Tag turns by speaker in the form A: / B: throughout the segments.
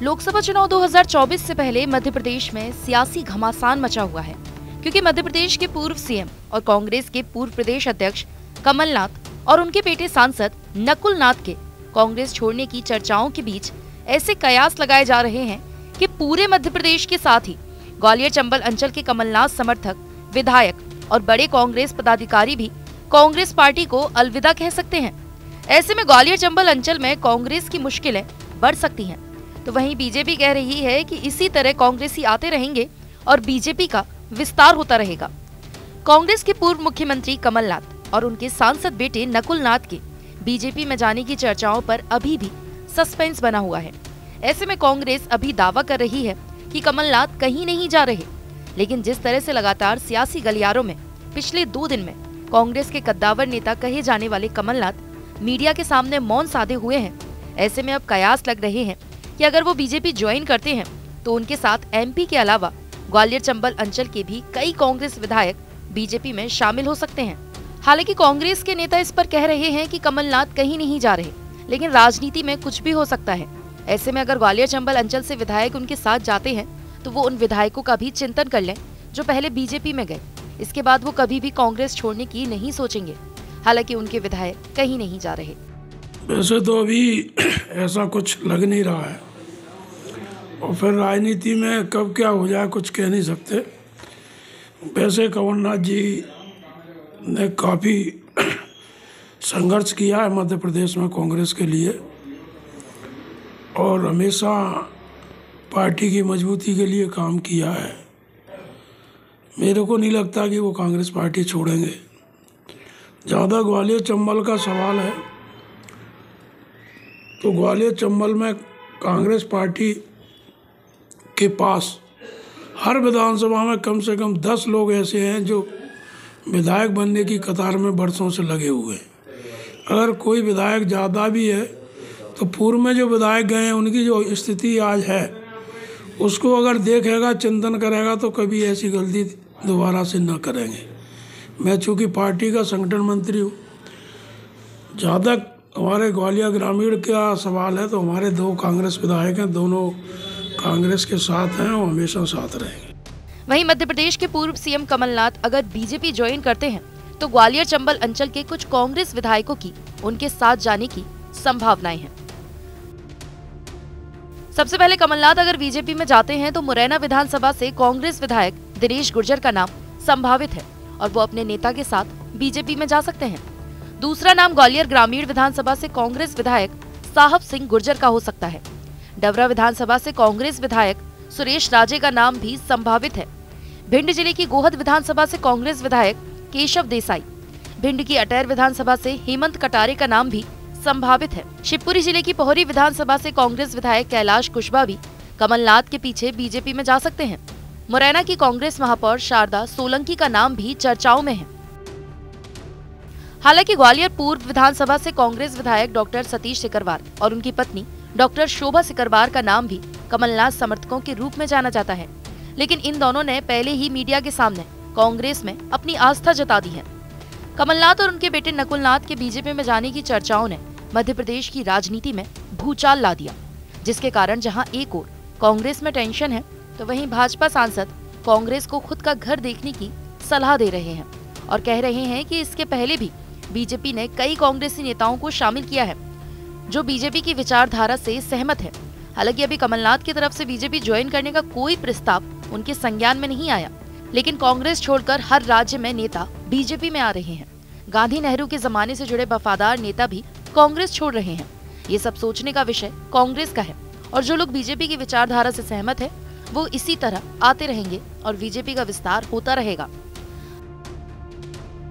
A: लोकसभा चुनाव 2024 से पहले मध्य प्रदेश में सियासी घमासान मचा हुआ है, क्योंकि मध्य प्रदेश के पूर्व सीएम और कांग्रेस के पूर्व प्रदेश अध्यक्ष कमलनाथ और उनके बेटे सांसद नकुल नाथ के कांग्रेस छोड़ने की चर्चाओं के बीच ऐसे कयास लगाए जा रहे हैं कि पूरे मध्य प्रदेश के साथ ही ग्वालियर चंबल अंचल के कमलनाथ समर्थक, विधायक और बड़े कांग्रेस पदाधिकारी भी कांग्रेस पार्टी को अलविदा कह सकते हैं। ऐसे में ग्वालियर चंबल अंचल में कांग्रेस की मुश्किलें बढ़ सकती हैं। तो वहीं बीजेपी कह रही है कि इसी तरह कांग्रेसी आते रहेंगे और बीजेपी का विस्तार होता रहेगा। कांग्रेस के पूर्व मुख्यमंत्री कमलनाथ और उनके सांसद बेटे नकुल नाथ के बीजेपी में जाने की चर्चाओं पर अभी भी सस्पेंस बना हुआ है। ऐसे में कांग्रेस अभी दावा कर रही है कि कमलनाथ कहीं नहीं जा रहे, लेकिन जिस तरह से लगातार सियासी गलियारों में पिछले 2 दिन में कांग्रेस के कद्दावर नेता कहे जाने वाले कमलनाथ मीडिया के सामने मौन साधे हुए हैं, ऐसे में अब कयास लग रहे हैं कि अगर वो बीजेपी ज्वाइन करते हैं तो उनके साथ एमपी के अलावा ग्वालियर चंबल अंचल के भी कई कांग्रेस विधायक बीजेपी में शामिल हो सकते हैं। हालांकि कांग्रेस के नेता इस पर कह रहे हैं कि कमलनाथ कहीं नहीं जा रहे, लेकिन राजनीति में कुछ भी हो सकता है। ऐसे में अगर ग्वालियर चंबल अंचल से विधायक उनके साथ जाते हैं तो वो उन विधायकों का भी चिंतन कर लें जो पहले बीजेपी में गए। इसके बाद वो कभी भी कांग्रेस छोड़ने की नहीं सोचेंगे। हालांकि उनके विधायक कहीं नहीं जा रहे।
B: वैसे तो अभी ऐसा कुछ लग नहीं रहा है, और फिर राजनीति में कब क्या हो जाए कुछ कह नहीं सकते। वैसे कमलनाथ जी ने काफ़ी संघर्ष किया है मध्य प्रदेश में कांग्रेस के लिए, और हमेशा पार्टी की मजबूती के लिए काम किया है। मेरे को नहीं लगता कि वो कांग्रेस पार्टी छोड़ेंगे। ज़्यादा ग्वालियर चंबल का सवाल है तो ग्वालियर चंबल में कांग्रेस पार्टी के पास हर विधानसभा में कम से कम 10 लोग ऐसे हैं जो विधायक बनने की कतार में बरसों से लगे हुए हैं। अगर कोई विधायक ज़्यादा भी है तो पूर्व में जो विधायक गए हैं उनकी जो स्थिति आज है उसको अगर देखेगा, चिंतन करेगा तो कभी ऐसी गलती दोबारा से न करेंगे। मैं चूँकि पार्टी का संगठन मंत्री हूँ, ज़्यादा हमारे ग्वालियर ग्रामीण का सवाल है तो हमारे 2 कांग्रेस विधायक हैं, दोनों कांग्रेस के साथ हैं और हमेशा साथ रहेंगे।
A: वहीं मध्य प्रदेश के पूर्व सीएम कमलनाथ अगर बीजेपी ज्वाइन करते हैं तो ग्वालियर चंबल अंचल के कुछ कांग्रेस विधायकों की उनके साथ जाने की संभावनाएं हैं। सबसे पहले कमलनाथ अगर बीजेपी में जाते हैं तो मुरैना विधानसभा से कांग्रेस विधायक दिनेश गुर्जर का नाम संभावित है और वो अपने नेता के साथ बीजेपी में जा सकते हैं। दूसरा नाम ग्वालियर ग्रामीण विधानसभा से कांग्रेस विधायक साहब सिंह गुर्जर का हो सकता है। डबरा विधानसभा से कांग्रेस विधायक सुरेश राजे का नाम भी संभावित है। भिंड जिले की गोहद विधानसभा से कांग्रेस विधायक केशव देसाई, भिंड की अटैर विधानसभा से हेमंत कटारे का नाम भी संभावित है। शिवपुरी जिले की पोहरी विधानसभा से कांग्रेस विधायक कैलाश कुशवाहा भी कमलनाथ के पीछे बीजेपी में जा सकते हैं। मुरैना की कांग्रेस महापौर शारदा सोलंकी का नाम भी चर्चाओं में है। हालांकि ग्वालियर पूर्व विधानसभा से कांग्रेस विधायक डॉक्टर सतीश सिकरवार और उनकी पत्नी डॉक्टर शोभा सिकरवार का नाम भी कमलनाथ समर्थकों के रूप में जाना जाता है, लेकिन इन दोनों ने पहले ही मीडिया के सामने कांग्रेस में अपनी आस्था जता दी है। कमलनाथ और उनके बेटे नकुल नाथ के बीजेपी में जाने की चर्चाओं ने मध्य प्रदेश की राजनीति में भूचाल ला दिया, जिसके कारण जहां एक ओर कांग्रेस में टेंशन है तो वहीं भाजपा सांसद कांग्रेस को खुद का घर देखने की सलाह दे रहे हैं और कह रहे हैं कि इसके पहले भी बीजेपी ने कई कांग्रेसी नेताओं को शामिल किया है जो बीजेपी की विचारधारा से सहमत है। हालांकि अभी कमलनाथ की तरफ से बीजेपी ज्वाइन करने का कोई प्रस्ताव उनके संज्ञान में नहीं आया, लेकिन कांग्रेस छोड़कर हर राज्य में नेता बीजेपी में आ रहे हैं। गांधी नेहरू के जमाने से जुड़े वफादार नेता भी कांग्रेस छोड़ रहे हैं। ये सब सोचने का विषय कांग्रेस का है और जो लोग बीजेपी की विचारधारा से सहमत है वो इसी तरह आते रहेंगे और बीजेपी का विस्तार होता रहेगा।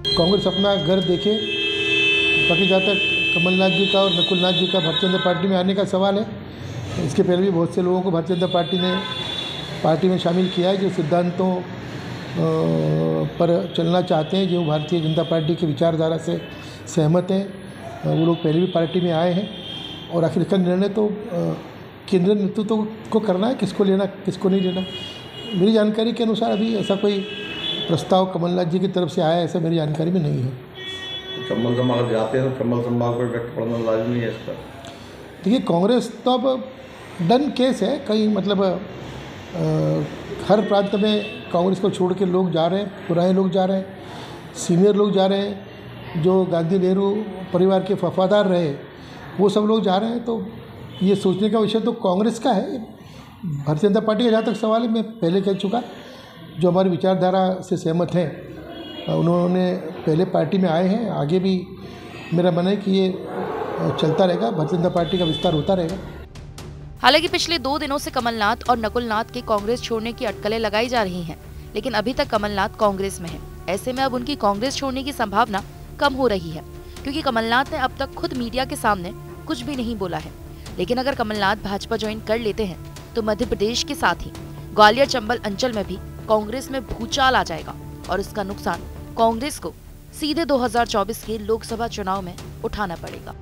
C: कांग्रेस अपना घर देखे, बाकी जहाँ तक कमलनाथ जी का और नकुल नाथ जी का भारतीय जनता पार्टी में आने का सवाल है, इसके पहले भी बहुत से लोगों को भारतीय जनता पार्टी ने पार्टी में शामिल किया है जो सिद्धांतों पर चलना चाहते हैं, जो भारतीय जनता पार्टी की विचारधारा से सहमत हैं। वो लोग पहले भी पार्टी में आए हैं और आखिर इसका निर्णय तो केंद्रीय नेतृत्व को करना है, किसको लेना किसको नहीं लेना। मेरी जानकारी के अनुसार अभी ऐसा कोई प्रस्ताव कमलनाथ जी की तरफ से आया, ऐसा मेरी जानकारी में नहीं है।
D: चंबल संभाग जाते हैं तो चंबल संभाग पर इफेक्ट पड़ना लाजमी है इसका।
C: देखिए, कांग्रेस तो अब डन केस है। कहीं मतलब हर प्रांत में कांग्रेस को छोड़ के लोग जा रहे हैं, पुराने लोग जा रहे हैं, सीनियर लोग जा रहे हैं, जो गांधी नेहरू परिवार के वफादार रहे वो सब लोग जा रहे हैं। तो ये सोचने का विषय तो कांग्रेस का है। भारतीय जनता पार्टी का जहाँ तक सवाल है, मैं पहले कह चुका, जो हमारी विचारधारा से सहमत हैं उन्होंने पहले पार्टी में आए हैं, आगे भी मेरा मन है कि ये चलता रहेगा, भारतीय जनता पार्टी का विस्तार होता रहेगा।
A: हालांकि पिछले 2 दिनों से कमलनाथ और नकुलनाथ के कांग्रेस छोड़ने की अटकलें लगाई जा रही हैं, लेकिन अभी तक कमलनाथ कांग्रेस में हैं। ऐसे में अब उनकी कांग्रेस छोड़ने की संभावना कम हो रही है, क्योंकि कमलनाथ ने अब तक खुद मीडिया के सामने कुछ भी नहीं बोला है। लेकिन अगर कमलनाथ भाजपा ज्वाइन कर लेते हैं तो मध्य प्रदेश के साथ ही ग्वालियर चंबल अंचल में भी कांग्रेस में भूचाल आ जाएगा और इसका नुकसान कांग्रेस को सीधे 2024 के लोकसभा चुनाव में उठाना पड़ेगा।